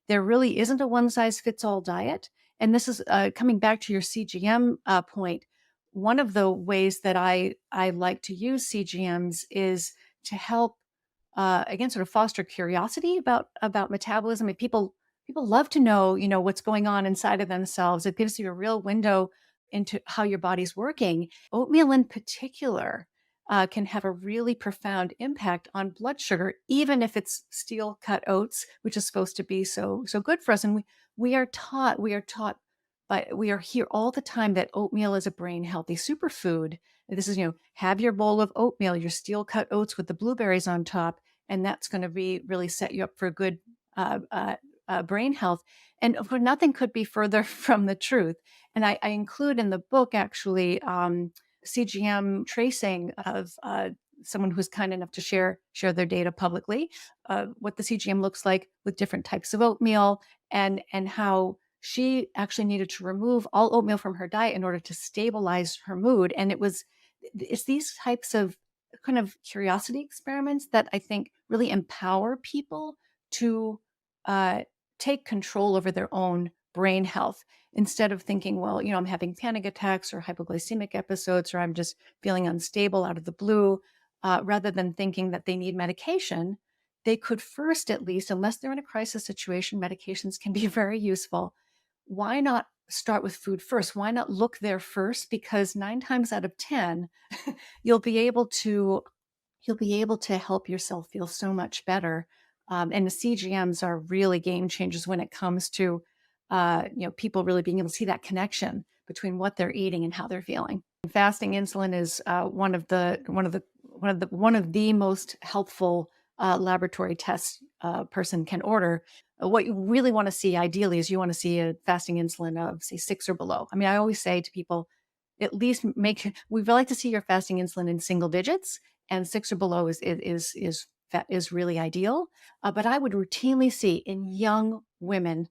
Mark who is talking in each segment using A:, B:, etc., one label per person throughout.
A: there really isn't a one size fits all diet. And this is coming back to your CGM point. One of the ways that I like to use CGMs is to help again sort of foster curiosity about metabolism. And people love to know, what's going on inside of themselves. It gives you a real window into how your body's working. Oatmeal in particular can have a really profound impact on blood sugar, even if it's steel cut oats, which is supposed to be so good for us. And we are taught but we are here all the time that oatmeal is a brain healthy superfood. This is, have your bowl of oatmeal, your steel cut oats with the blueberries on top, and that's going to be really set you up for good uh, uh, brain health. And of course, nothing could be further from the truth. And I include in the book actually CGM tracing of someone who's kind enough to share their data publicly, what the CGM looks like with different types of oatmeal, and how she actually needed to remove all oatmeal from her diet in order to stabilize her mood. And it's these types of kind of curiosity experiments that I think really empower people to uh, take control over their own brain health instead of thinking, well, I'm having panic attacks or hypoglycemic episodes, or I'm just feeling unstable out of the blue. Rather than thinking that they need medication, they could first, at least, unless they're in a crisis situation, medications can be very useful. Why not start with food first? Why not look there first? Because 9 times out of 10, you'll be able to help yourself feel so much better. And the CGMs are really game changers when it comes to people really being able to see that connection between what they're eating and how they're feeling. Fasting insulin is one of the most helpful laboratory tests a person can order. What you really want to see ideally is you want to see a fasting insulin of, say, 6 or below. I mean, I always say to people, at least we'd like to see your fasting insulin in single digits, and 6 or below is really ideal. But I would routinely see in young women,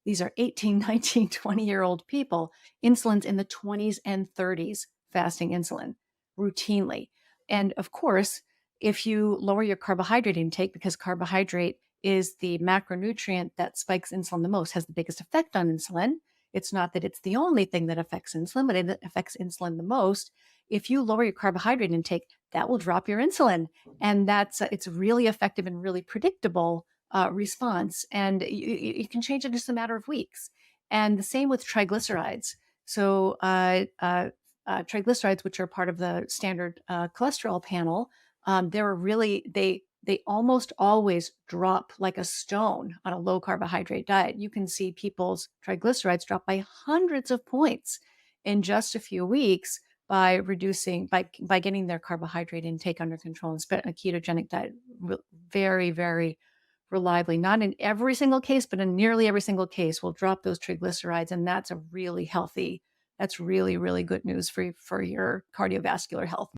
A: these are 18, 19, 20-year-old people, insulins in the 20s and 30s, fasting insulin routinely. And of course, if you lower your carbohydrate intake, because carbohydrate is the macronutrient that spikes insulin the most, has the biggest effect on insulin. It's not that it's the only thing that affects insulin, but it affects insulin the most. If you lower your carbohydrate intake, that will drop your insulin. And it's really effective and really predictable response. And you can change it in just a matter of weeks. And the same with triglycerides. So triglycerides, which are part of the standard cholesterol panel, they almost always drop like a stone on a low carbohydrate diet. You can see people's triglycerides drop by hundreds of points in just a few weeks by getting their carbohydrate intake under control and a ketogenic diet very, very reliably. Not in every single case, but in nearly every single case will drop those triglycerides. And that's really, really good news for your cardiovascular health.